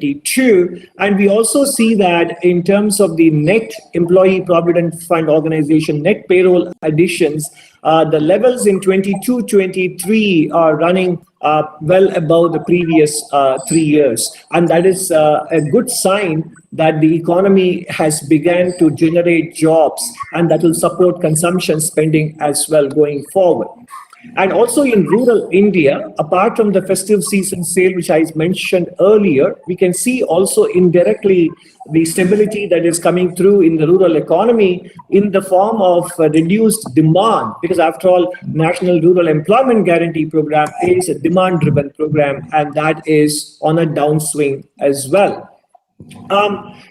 2022. And we also see that in terms of the net employee provident fund organization, net payroll additions, the levels in 22-23 are running well above the previous 3 years. And that is a good sign that the economy has begun to generate jobs, and that will support consumption spending as well going forward. And also in rural India, apart from the festive season sale, which I mentioned earlier, we can see also indirectly the stability that is coming through in the rural economy in the form of reduced demand, because after all, National Rural Employment Guarantee Program is a demand-driven program, and that is on a downswing as well.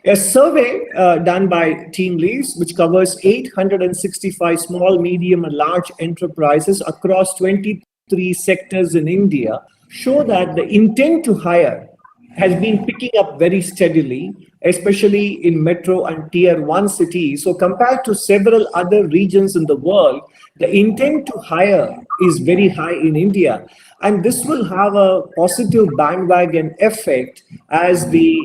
A survey done by Team Leaves, which covers 865 small, medium, and large enterprises across 23 sectors in India, show that the intent to hire has been picking up very steadily, especially in metro and tier 1 cities. So compared to several other regions in the world, the intent to hire is very high in India. And this will have a positive bandwagon effect as the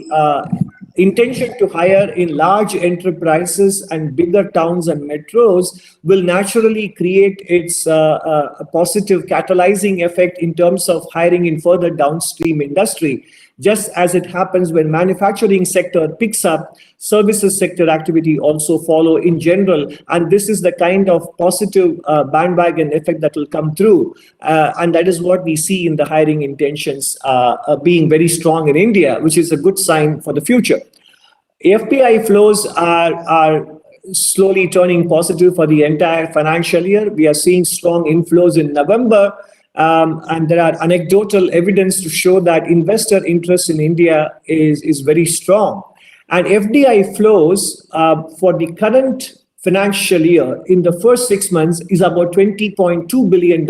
intention to hire in large enterprises and bigger towns and metros will naturally create its a positive catalyzing effect in terms of hiring in further downstream industry. Just as it happens when manufacturing sector picks up, services sector activity also follow in general. And this is the kind of positive bandwagon effect that will come through. And that is what we see in the hiring intentions being very strong in India, which is a good sign for the future. FPI flows are slowly turning positive for the entire financial year. We are seeing strong inflows in November. And there are anecdotal evidence to show that investor interest in India is very strong. And FDI flows for the current financial year in the first 6 months is about $20.2 billion,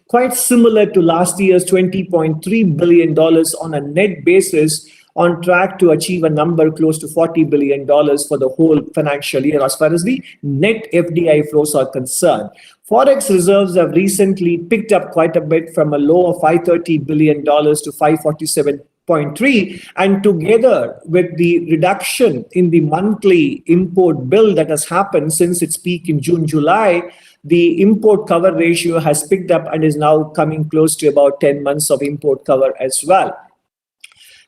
quite similar to last year's $20.3 billion on a net basis, on track to achieve a number close to $40 billion for the whole financial year as far as the net FDI flows are concerned. Forex reserves have recently picked up quite a bit from a low of $530 billion to $547.3, and together with the reduction in the monthly import bill that has happened since its peak in June, July, the import cover ratio has picked up and is now coming close to about 10 months of import cover as well.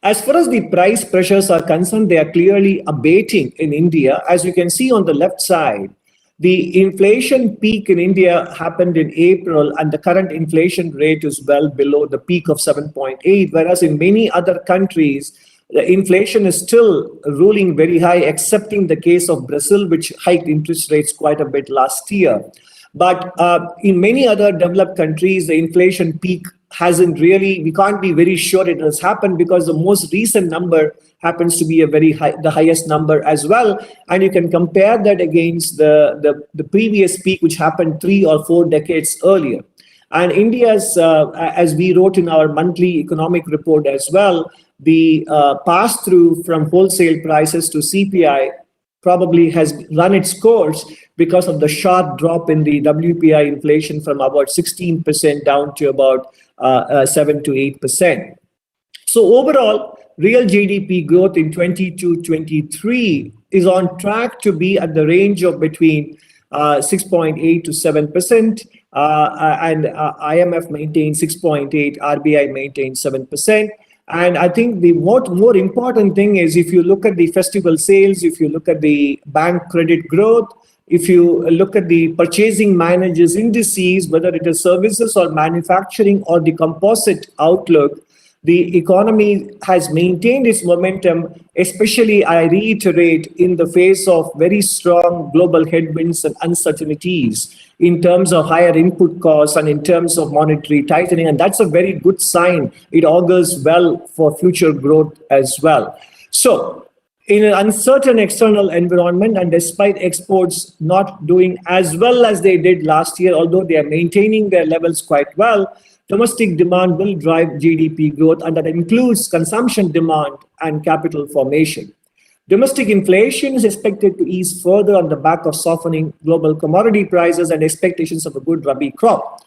As far as the price pressures are concerned, they are clearly abating in India. As you can see on the left side, the inflation peak in India happened in April, and the current inflation rate is well below the peak of 7.8, whereas in many other countries, the inflation is still ruling very high, excepting the case of Brazil, which hiked interest rates quite a bit last year. But in many other developed countries, the inflation peak hasn't really, we can't be very sure it has happened, because the most recent number happens to be a very high, the highest number as well. And you can compare that against the previous peak, which happened 3 or 4 decades earlier. And India's, as we wrote in our monthly economic report as well, the pass-through from wholesale prices to CPI probably has run its course because of the sharp drop in the WPI inflation from about 16% down to about 7 to 8%. So overall, real GDP growth in 22-23 is on track to be at the range of between 6.8 to 7%, and IMF maintains 6.8, RBI maintains 7%. And I think the more important thing is, if you look at the festival sales, if you look at the bank credit growth, if you look at the purchasing managers indices, whether it is services or manufacturing or the composite outlook, the economy has maintained its momentum, especially, I reiterate, in the face of very strong global headwinds and uncertainties in terms of higher input costs and in terms of monetary tightening. And that's a very good sign. It augurs well for future growth as well. So in an uncertain external environment, and despite exports not doing as well as they did last year, although they are maintaining their levels quite well, domestic demand will drive GDP growth, and that includes consumption demand and capital formation. Domestic inflation is expected to ease further on the back of softening global commodity prices and expectations of a good Rabi crop.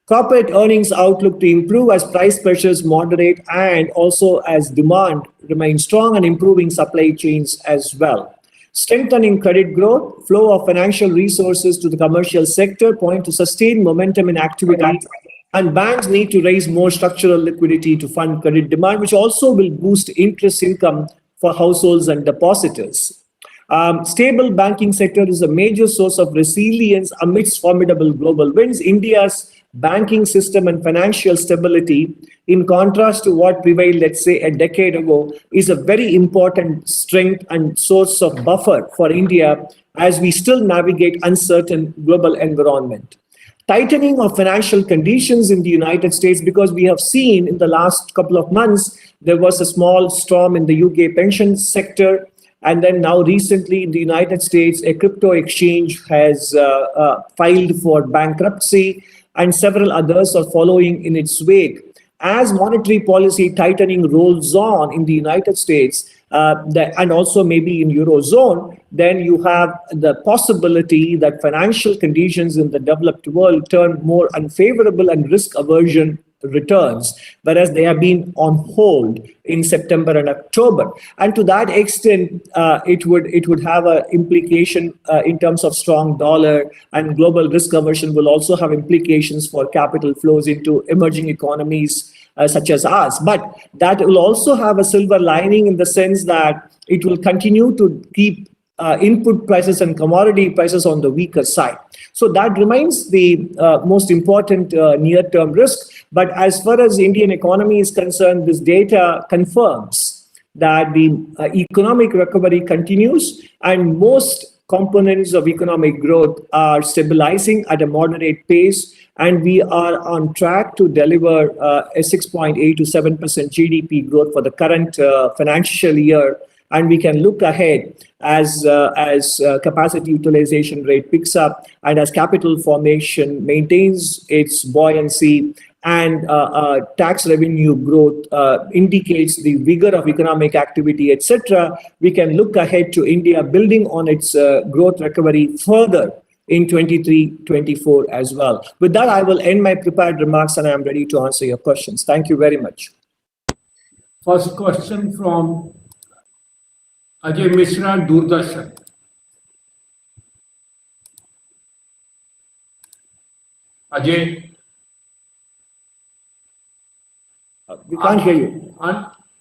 Corporate earnings outlook to improve as price pressures moderate and also as demand remains strong and improving supply chains as well. Strengthening credit growth, flow of financial resources to the commercial sector point to sustained momentum in activity, and banks need to raise more structural liquidity to fund credit demand, which also will boost interest income for households and depositors. Stable banking sector is a major source of resilience amidst formidable global winds. India's banking system and financial stability, in contrast to what prevailed, let's say, a decade ago, is a very important strength and source of buffer for India as we still navigate uncertain global environment. Tightening of financial conditions in the United States, because we have seen in the last couple of months, there was a small storm in the UK pension sector. And then now recently in the United States, a crypto exchange has filed for bankruptcy, and several others are following in its wake. As monetary policy tightening rolls on in the United States and also maybe in Eurozone, then you have the possibility that financial conditions in the developed world turn more unfavorable and risk aversion returns, whereas they have been on hold in September and October. And to that extent, it would have an implication in terms of strong dollar, and global risk aversion will also have implications for capital flows into emerging economies such as ours. But that will also have a silver lining in the sense that it will continue to keep input prices and commodity prices on the weaker side. So that remains the most important near-term risk. But as far as the Indian economy is concerned, this data confirms that the economic recovery continues, and most components of economic growth are stabilizing at a moderate pace, and we are on track to deliver a 6.8 to 7% GDP growth for the current financial year. And we can look ahead as capacity utilization rate picks up and as capital formation maintains its buoyancy and tax revenue growth indicates the vigor of economic activity, etc. We can look ahead to India building on its growth recovery further in 23-24 as well. With that, I will end my prepared remarks and I am ready to answer your questions. Thank you very much. First question from Ajay Mishra, Doordarshan. Ajay. We can't hear you.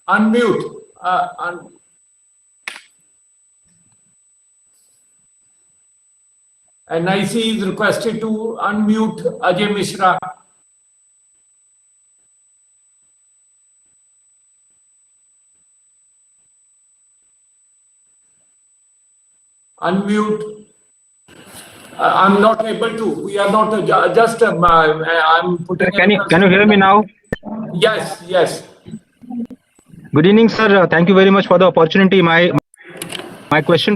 Unmute. NIC is requested to unmute Ajay Mishra. Unmute. I'm not able to. We are not just. I'm putting. Can you hear me now? Yes. Yes. Good evening, sir. Thank you very much for the opportunity. My question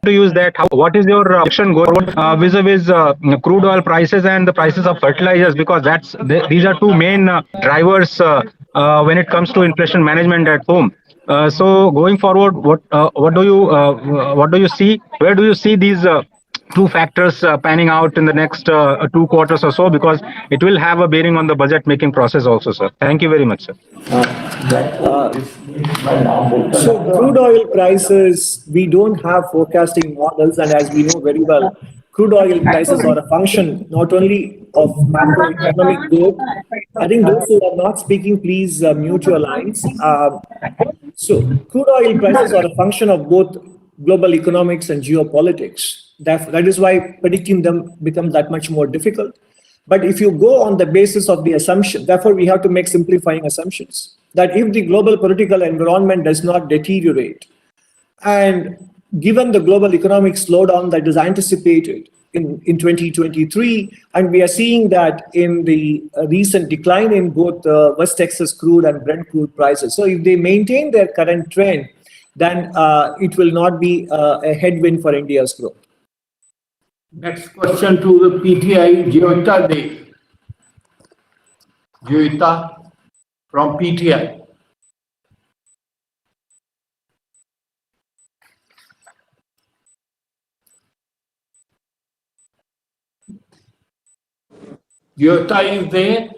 to you is that what is your prediction going forward vis-a-vis crude oil prices and the prices of fertilizers, because these are two main drivers when it comes to inflation management at home. So going forward, what do you see? Where do you see these two factors panning out in the next 2 quarters or so, because it will have a bearing on the budget making process also, sir. Thank you very much, sir. So crude oil prices, we don't have forecasting models, and as we know very well, crude oil prices are a function not only of macroeconomic growth. I think those who are not speaking, please mute your lines. So crude oil prices are a function of both global economics and geopolitics. That is why predicting them becomes that much more difficult. But if you go on the basis of the assumption, therefore we have to make simplifying assumptions, that if the global political environment does not deteriorate, and given the global economic slowdown that is anticipated in 2023, and we are seeing that in the recent decline in both West Texas crude and Brent crude prices. So if they maintain their current trend, then it will not be a headwind for India's growth. Next question to the PTI, Joyita Dev. Joyita from PTI. Jyota is there?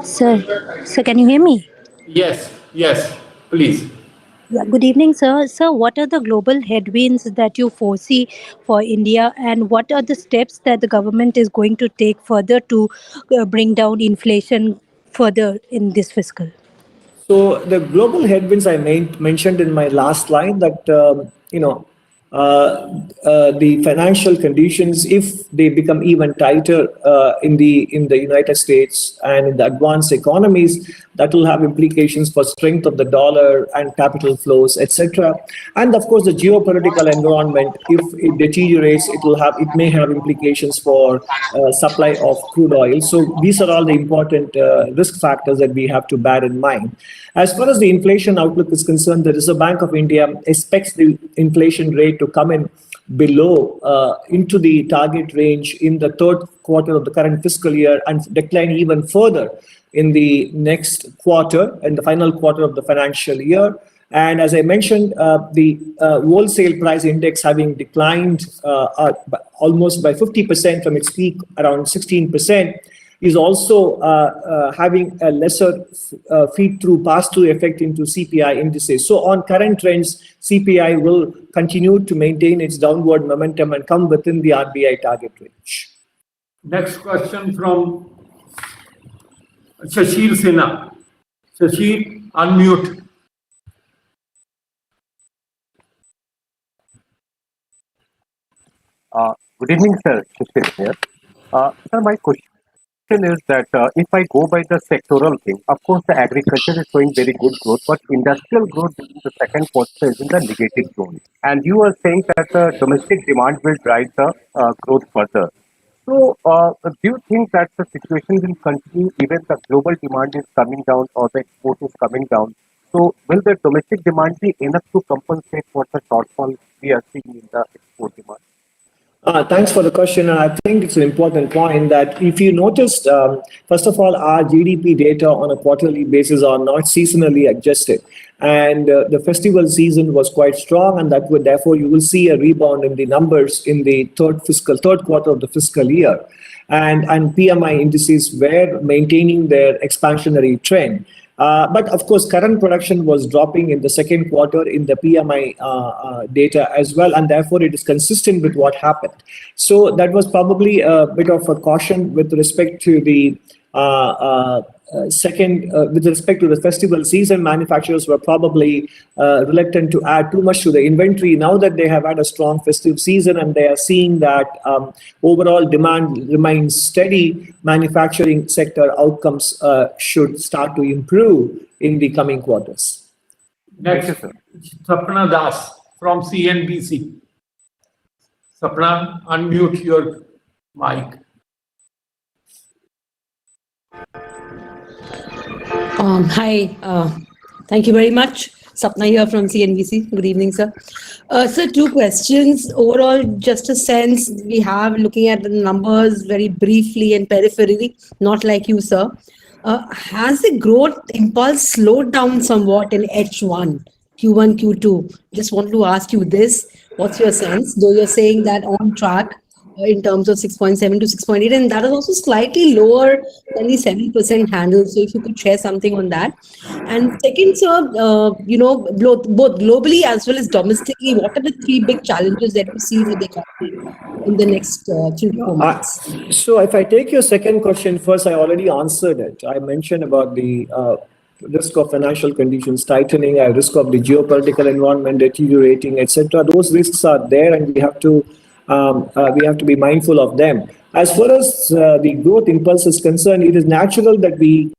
Sir, can you hear me? Yes, please. Yeah, good evening, sir. Sir, what are the global headwinds that you foresee for India, and what are the steps that the government is going to take further to bring down inflation further in this fiscal? So the global headwinds I mentioned in my last line that the financial conditions, if they become even tighter in the United States and in the advanced economies, that will have implications for strength of the dollar and capital flows, etc. And of course, the geopolitical environment, if it deteriorates, it may have implications for supply of crude oil. So these are all the important risk factors that we have to bear in mind. As far as the inflation outlook is concerned, the Reserve Bank of India expects the inflation rate to come in below into the target range in the third quarter of the current fiscal year and decline even further in the next quarter and the final quarter of the financial year. And as I mentioned, the wholesale price index having declined almost by 50% from its peak around 16%, is also having a lesser feed-through pass-through effect into CPI indices. So on current trends, CPI will continue to maintain its downward momentum and come within the RBI target range. Next question from Shashir Sinha. Shashir, unmute. Good evening, sir. Shishir here. Sir, my question is that if I go by the sectoral thing, of course, the agriculture is showing very good growth, but industrial growth in the second quarter is in the negative zone. And you are saying that the domestic demand will drive the growth further. So, do you think that the situation will continue even the global demand is coming down or the export is coming down? So, will the domestic demand be enough to compensate for the shortfall we are seeing in the export demand? Thanks for the question. And I think it's an important point that if you noticed, first of all, our GDP data on a quarterly basis are not seasonally adjusted. And the festival season was quite strong, and that would therefore you will see a rebound in the numbers in the third quarter of the fiscal year. And PMI indices were maintaining their expansionary trend. But of course, current production was dropping in the second quarter in the PMI data as well, and therefore it is consistent with what happened. So that was probably a bit of a caution with respect to the with respect to the festival season. Manufacturers were probably reluctant to add too much to the inventory now that they have had a strong festive season and they are seeing that overall demand remains steady. Manufacturing sector outcomes should start to improve in the coming quarters. Next, Sapna Das from CNBC. Sapna, unmute your mic. Hi, thank you very much. Sapna here from CNBC. Good evening, sir. Sir, two questions. Overall, just a sense we have looking at the numbers very briefly and peripherally, not like you, sir. Has the growth impulse slowed down somewhat in H1, Q1, Q2? Just want to ask you this. What's your sense? Though you're saying that on track in terms of 6.7 to 6.8, and that is also slightly lower than the 7% handle. So if you could share something on that. And second, sir, both globally as well as domestically, what are the three big challenges that you see for the economy in the next 3 to 4 months? So if I take your second question first, I already answered it. I mentioned about the risk of financial conditions tightening, risk of the geopolitical environment deteriorating, etc. Those risks are there, and we have to be mindful of them. As far as the growth impulse is concerned, it is natural that we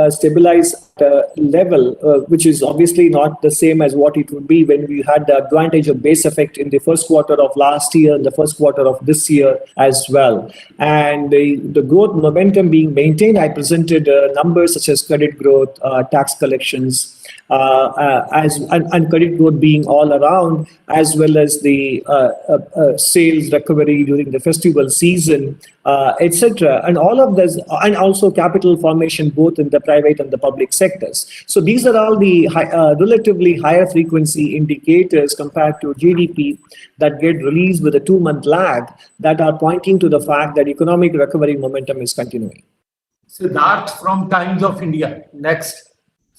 stabilize at a level which is obviously not the same as what it would be when we had the advantage of base effect in the first quarter of last year and the first quarter of this year as well. And the growth momentum being maintained, I presented numbers such as credit growth, tax collections, and credit growth being all around, as well as the sales recovery during the festival season, etc. And all of this, and also capital formation both in the private and the public sectors. So these are all the relatively higher frequency indicators compared to GDP that get released with a 2-month lag that are pointing to the fact that economic recovery momentum is continuing. Siddharth from Times of India. Next,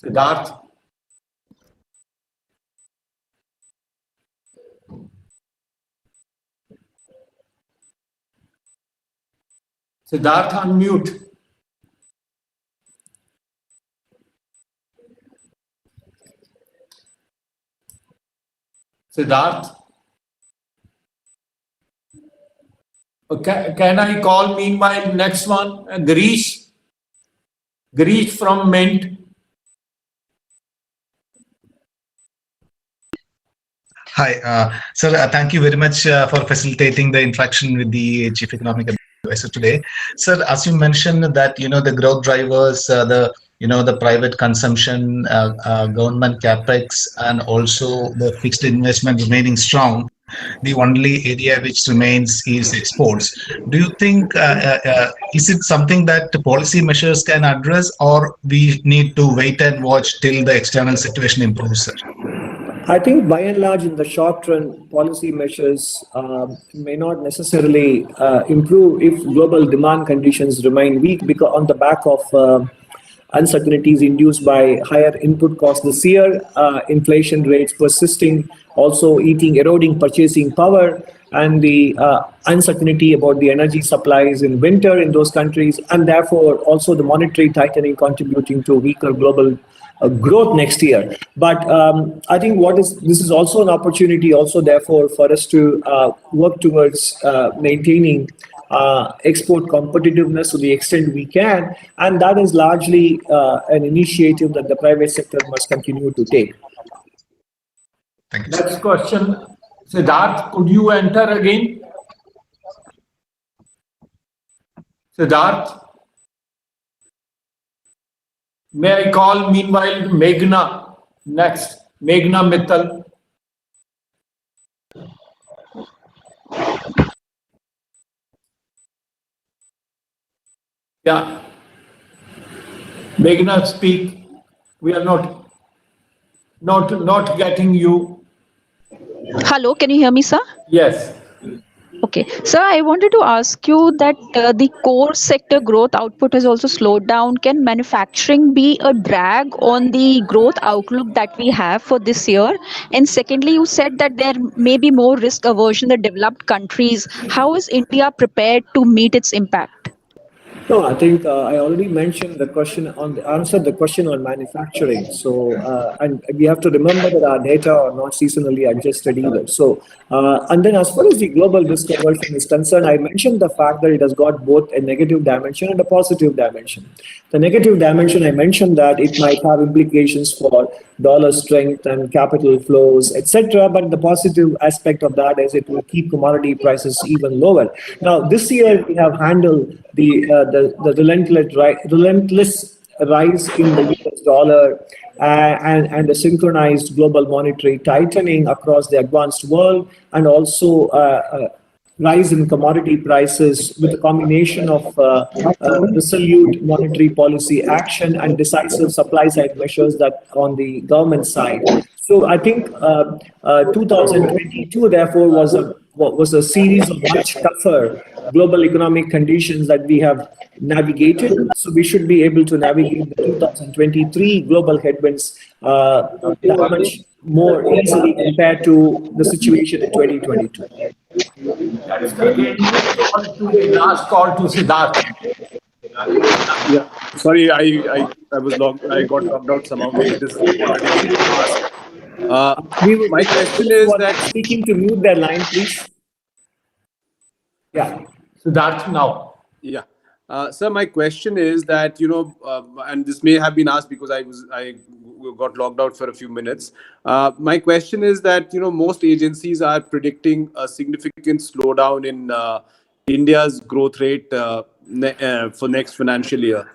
Siddharth. Siddharth, unmute. Siddharth. Okay, can I call meanwhile next one? Girish. Girish from Mint. Hi, sir. Thank you very much for facilitating the interaction with the Chief Economic Advisor today, sir. As you mentioned that the growth drivers, the private consumption, government capex, and also the fixed investment remaining strong. The only area which remains is exports. Do you think is it something that the policy measures can address, or we need to wait and watch till the external situation improves, sir? I think by and large, in the short run, policy measures may not necessarily improve if global demand conditions remain weak, because on the back of uncertainties induced by higher input costs this year, inflation rates persisting, also eroding purchasing power, and the uncertainty about the energy supplies in winter in those countries, and therefore also the monetary tightening contributing to weaker global growth next year. But I think this is also an opportunity also therefore for us to work towards maintaining export competitiveness to the extent we can, and that is largely an initiative that the private sector must continue to take. Thank you. Next question, Siddharth, could you enter again? Siddharth? May I call meanwhile Meghna next? Meghna Mittal. Yeah. Meghna, speak. We are not getting you. Hello, can you hear me, sir? Yes. Okay. Sir, I wanted to ask you that the core sector growth output has also slowed down. Can manufacturing be a drag on the growth outlook that we have for this year? And secondly, you said that there may be more risk aversion in the developed countries. How is India prepared to meet its impact? No, I think I already mentioned answered the question on manufacturing. So, and we have to remember that our data are not seasonally adjusted either. So, and then as far as the global risk aversion is concerned, I mentioned the fact that it has got both a negative dimension and a positive dimension. The negative dimension, I mentioned that it might have implications for dollar strength and capital flows, etc. But the positive aspect of that is it will keep commodity prices even lower. Now, this year we have handled the relentless rise in the US dollar and the synchronized global monetary tightening across the advanced world, and also rise in commodity prices with a combination of resolute monetary policy action and decisive supply side measures that on the government side. So I think 2022 therefore was a series of much tougher global economic conditions that we have navigated. So we should be able to navigate the 2023 global headwinds that much more easily compared to the situation in 2022. Last call to Siddharth. Yeah, sorry, I was I got logged out somehow. Maybe this is already been asked. My question is that speaking to mute their line, please. Yeah, Siddharth now. Yeah, sir, my question is that and this may have been asked because I got logged out for a few minutes. My question is that most agencies are predicting a significant slowdown in India's growth rate for next financial year,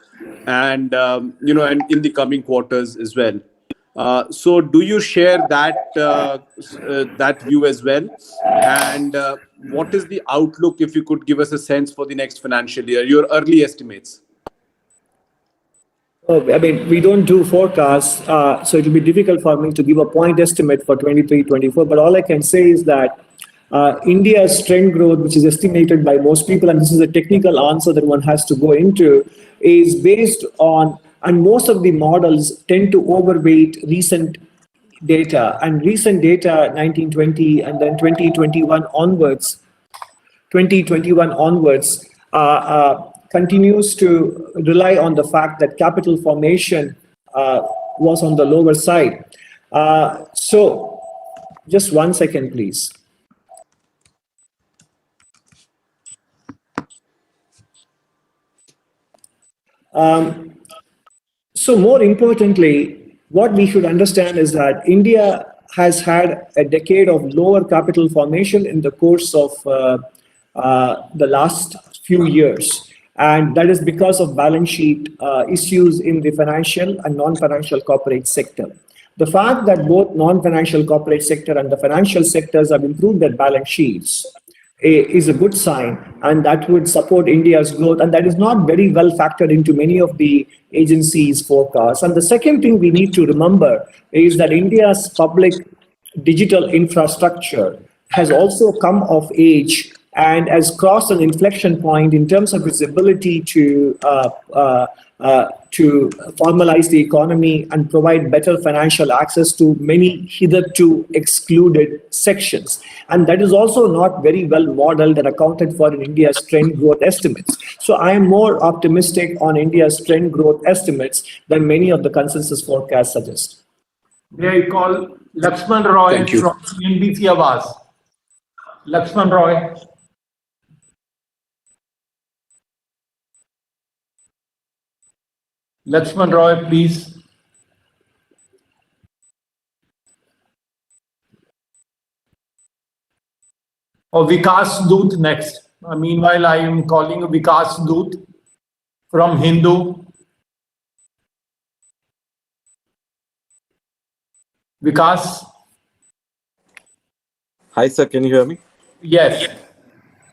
and and in the coming quarters as well. So, do you share that view as well? And what is the outlook, if you could give us a sense for the next financial year, your early estimates? I mean, we don't do forecasts, so it will be difficult for me to give a point estimate for 23-24. But all I can say is that India's trend growth, which is estimated by most people, and this is a technical answer that one has to go into, is based on, and most of the models tend to overweight recent data, and recent data 1920 and then 2021 onwards continues to rely on the fact that capital formation was on the lower side. So just 1 second, please. So more importantly, what we should understand is that India has had a decade of lower capital formation in the course of the last few years. And that is because of balance sheet issues in the financial and non-financial corporate sector. The fact that both non-financial corporate sector and the financial sectors have improved their balance sheets is a good sign, and that would support India's growth, and that is not very well factored into many of the agencies' forecasts. And the second thing we need to remember is that India's public digital infrastructure has also come of age and has crossed an inflection point in terms of its ability to formalize the economy and provide better financial access to many hitherto excluded sections. And that is also not very well modeled and accounted for in India's trend growth estimates. So I am more optimistic on India's trend growth estimates than many of the consensus forecasts suggest. May I call Lakshman Roy from CNBC Awaaz? Lakshman Roy. Lakshman Roy, please. Or Vikas Doot next. Meanwhile, I am calling Vikas Doot from Hindu. Vikas. Hi, sir. Can you hear me? Yes.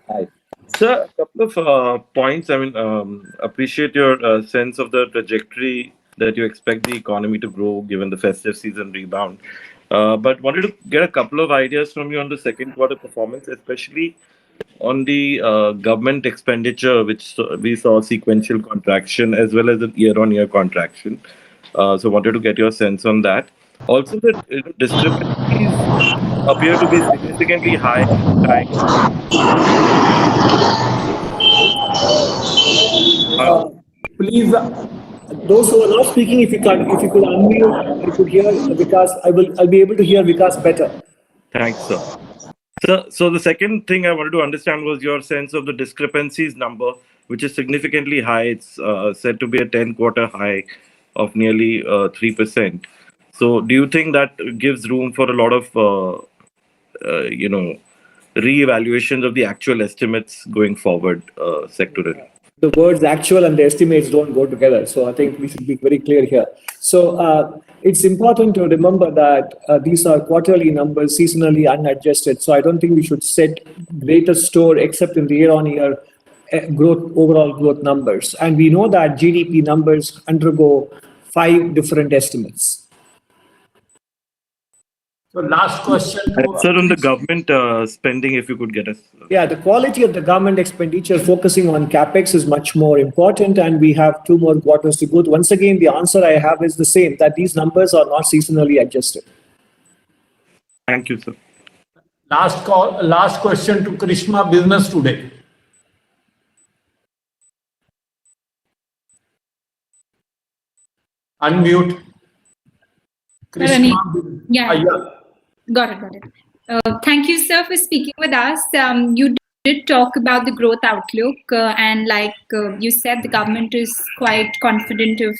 Hi. Sir, a couple of points. Appreciate your sense of the trajectory that you expect the economy to grow given the festive season rebound. But wanted to get a couple of ideas from you on the second quarter performance, especially on the government expenditure, which we saw sequential contraction as well as a year-on-year contraction. So wanted to get your sense on that. Also, the discrepancies appear to be significantly high. Please, those who are not speaking, if you could unmute, I could hear Vikas. I'll be able to hear Vikas better. Thanks, sir. So the second thing I wanted to understand was your sense of the discrepancies number, which is significantly high. It's said to be a 10-quarter high of nearly 3%. So do you think that gives room for a lot of, re-evaluations of the actual estimates going forward sectorally? The words actual and the estimates don't go together. So I think we should be very clear here. So it's important to remember that these are quarterly numbers, seasonally unadjusted. So I don't think we should set greater store except in the year-on-year growth, overall growth numbers. And we know that GDP numbers undergo 5 different estimates. so last question. Sir, on the government spending, if you could get us. Yeah, the quality of the government expenditure focusing on capex is much more important, and we have 2 more quarters to go. Once again, the answer I have is the same, that these numbers are not seasonally adjusted. Thank you, sir. Last question to Krishma, Business Today. Unmute. Rani. Yeah. Yeah. Got it. Thank you, sir, for speaking with us. You did talk about the growth outlook, and like you said, the government is quite confident of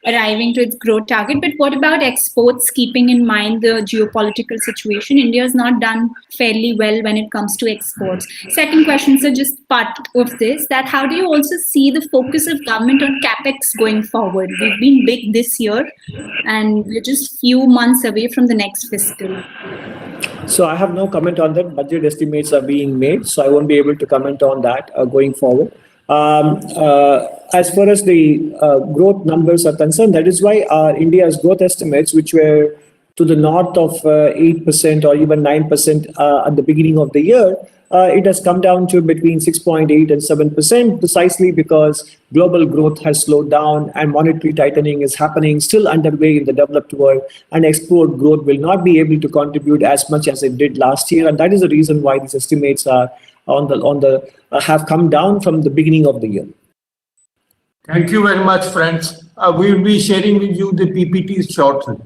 arriving to its growth target. But what about exports, keeping in mind the geopolitical situation? India has not done fairly well when it comes to exports. Second question, sir, just part of this, that how do you also see the focus of government on capex going forward? We've been big this year, and we're just few months away from the next fiscal. So I have no comment on that. Budget estimates are being made, so I won't be able to comment on that going forward. As far as the growth numbers are concerned, that is why India's growth estimates, which were to the north of 8% or even 9% at the beginning of the year, it has come down to between 6.8 and 7%, precisely because global growth has slowed down and monetary tightening is happening, still underway in the developed world, and export growth will not be able to contribute as much as it did last year. And that is the reason why these estimates are have come down from the beginning of the year. Thank you very much, friends. We will be sharing with you the PPTs shortly.